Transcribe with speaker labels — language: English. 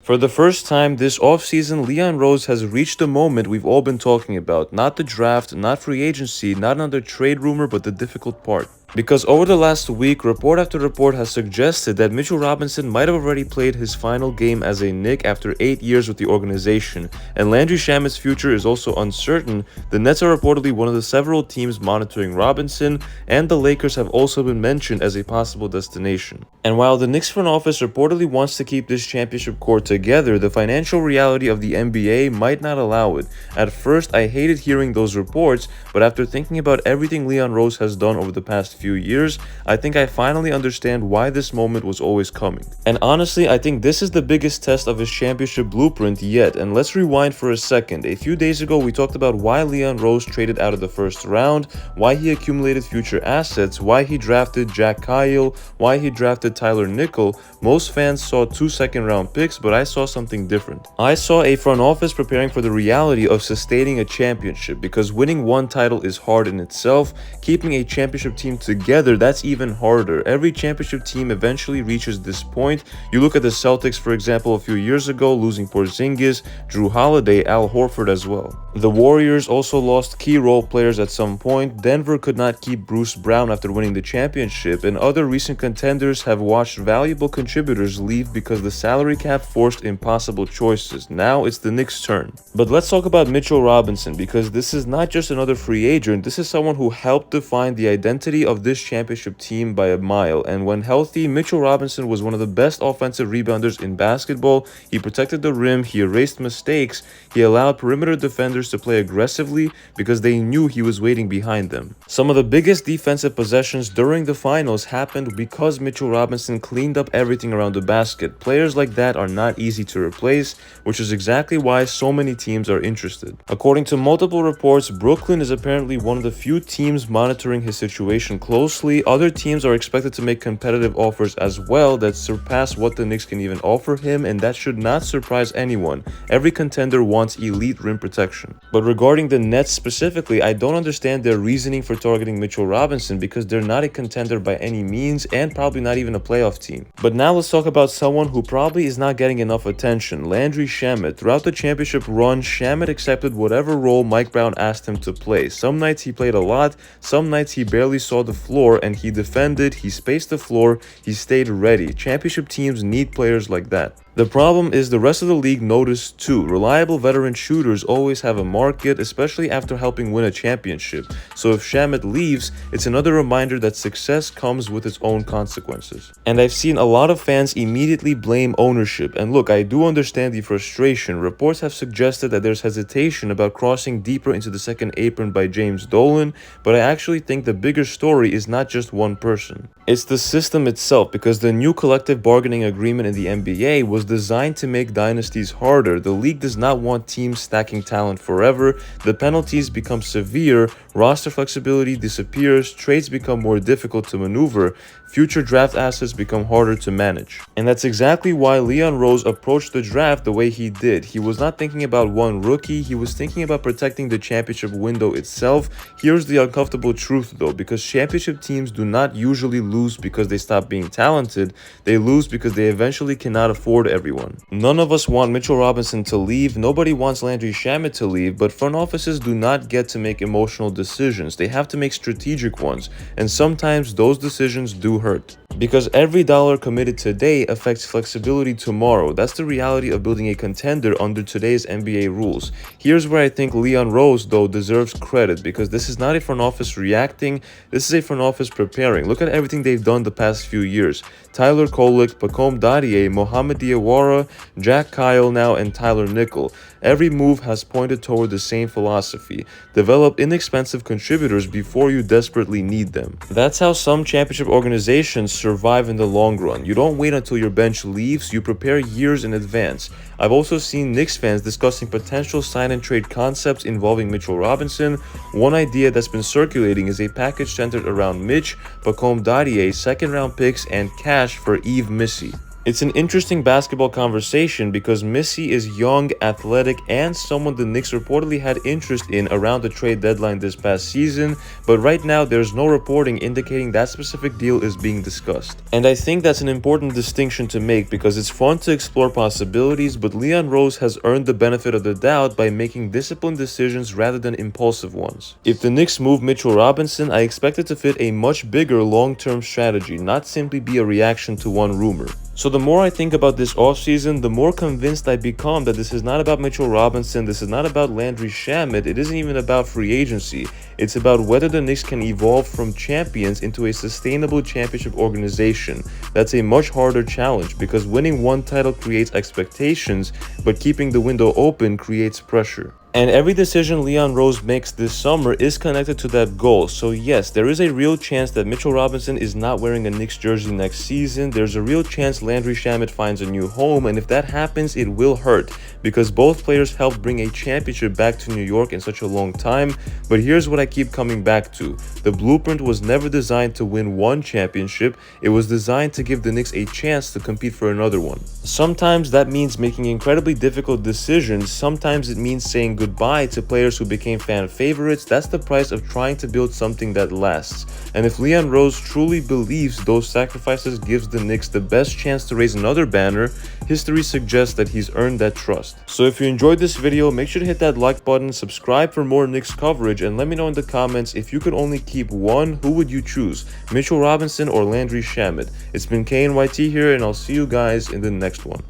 Speaker 1: For the first time this offseason, Leon Rose has reached the moment we've all been talking about. Not the draft, not free agency, not another trade rumor, but the difficult part. Because over the last week, report after report has suggested that Mitchell Robinson might have already played his final game as a Knick after 8 years with the organization, and Landry Shamet's future is also uncertain. The Nets are reportedly one of the several teams monitoring Robinson, and the Lakers have also been mentioned as a possible destination. And while the Knicks front office reportedly wants to keep this championship core together, the financial reality of the NBA might not allow it. At first, I hated hearing those reports, but after thinking about everything Leon Rose has done over the past few years, I think I finally understand why this moment was always coming. And honestly, I think this is the biggest test of his championship blueprint yet. And let's rewind for a second. A few days ago, we talked about why Leon Rose traded out of the first round, why he accumulated future assets, why he drafted Jack Kyle, why he drafted Tyler Nickel. Most fans saw 2 second-round picks, but I saw something different. I saw a front office preparing for the reality of sustaining a championship, because winning one title is hard in itself. Keeping a championship team together, that's even harder. Every championship team eventually reaches this point. You look at the Celtics, for example, a few years ago, losing Porzingis, Drew Holiday, Al Horford as well. The Warriors also lost key role players at some point. Denver could not keep Bruce Brown after winning the championship, and other recent contenders have watched valuable contributors leave because the salary cap forced impossible choices. Now it's the Knicks' turn. But let's talk about Mitchell Robinson, because this is not just another free agent. This is someone who helped define the identity of this championship team by a mile. And when healthy, Mitchell Robinson was one of the best offensive rebounders in basketball. He protected the rim, he erased mistakes, he allowed perimeter defenders to play aggressively because they knew he was waiting behind them. Some of the biggest defensive possessions during the finals happened because Mitchell Robinson cleaned up everything around the basket. Players like that are not easy to replace, which is exactly why so many teams are interested. According to multiple reports, Brooklyn is apparently one of the few teams monitoring his situation closely. Other teams are expected to make competitive offers as well that surpass what the Knicks can even offer him, and that should not surprise anyone. Every contender wants elite rim protection. But regarding the Nets specifically, I don't understand their reasoning for targeting Mitchell Robinson, because they're not a contender by any means and probably not even a playoff team. But now let's talk about someone who probably is not getting enough attention, Landry Shamet. Throughout the championship run, Shamet accepted whatever role Mike Brown asked him to play. Some nights he played a lot, some nights he barely saw the floor, and he defended, he spaced the floor, he stayed ready. Championship teams need players like that. The problem is the rest of the league noticed too. Reliable veteran shooters always have a market, especially after helping win a championship. So if Shamet leaves, it's another reminder that success comes with its own consequences. And I've seen a lot of fans immediately blame ownership. And look, I do understand the frustration. Reports have suggested that there's hesitation about crossing deeper into the second apron by James Dolan, but I actually think the bigger story is not just one person. It's the system itself, because the new collective bargaining agreement in the NBA was designed to make dynasties harder. The league does not want teams stacking talent forever. The penalties become severe, roster flexibility disappears, trades become more difficult to maneuver, future draft assets become harder to manage. And that's exactly why Leon Rose approached the draft the way he did. He was not thinking about one rookie, he was thinking about protecting the championship window itself. Here's the uncomfortable truth though, because championship teams do not usually lose because they stop being talented, they lose because they eventually cannot afford everyone. None of us want Mitchell Robinson to leave, nobody wants Landry Shamet to leave, but front offices do not get to make emotional decisions. They have to make strategic ones, and sometimes those decisions do hurt. Because every dollar committed today affects flexibility tomorrow. That's the reality of building a contender under today's NBA rules. Here's where I think Leon Rose, though, deserves credit, because this is not a front office reacting, this is a front office preparing. Look at everything they've done the past few years. Tyler Kolek, Pacome Dadier, Mohamed Diawara, Jack Kyle now, and Tyler Nickel. Every move has pointed toward the same philosophy. Develop inexpensive contributors before you desperately need them. That's how some championship organizations survive in the long run. You don't wait until your bench leaves, you prepare years in advance. I've also seen Knicks fans discussing potential sign-and-trade concepts involving Mitchell Robinson. One idea that's been circulating is a package centered around Mitch, Pacome Dadier, second-round picks, and cash for Yves Missy. It's an interesting basketball conversation because Missy is young, athletic, and someone the Knicks reportedly had interest in around the trade deadline this past season, but right now there's no reporting indicating that specific deal is being discussed. And I think that's an important distinction to make because it's fun to explore possibilities, but Leon Rose has earned the benefit of the doubt by making disciplined decisions rather than impulsive ones. If the Knicks move Mitchell Robinson, I expect it to fit a much bigger long-term strategy, not simply be a reaction to one rumor. So the more I think about this offseason, the more convinced I become that this is not about Mitchell Robinson, this is not about Landry Shamet, it isn't even about free agency. It's about whether the Knicks can evolve from champions into a sustainable championship organization. That's a much harder challenge because winning one title creates expectations, but keeping the window open creates pressure. And every decision Leon Rose makes this summer is connected to that goal. So yes, there is a real chance that Mitchell Robinson is not wearing a Knicks jersey next season. There's a real chance Landry Shamet finds a new home, and if that happens, it will hurt because both players helped bring a championship back to New York in such a long time. But here's what I keep coming back to. The blueprint was never designed to win one championship. It was designed to give the Knicks a chance to compete for another one. Sometimes that means making incredibly difficult decisions. Sometimes it means saying goodbye to players who became fan favorites. That's the price of trying to build something that lasts. And if Leon Rose truly believes those sacrifices gives the Knicks the best chance to raise another banner, history suggests that he's earned that trust. So if you enjoyed this video, make sure to hit that like button, subscribe for more Knicks coverage, and let me know in the comments if you could only keep one, who would you choose? Mitchell Robinson or Landry Shamet? It's been KNYT here, and I'll see you guys in the next one.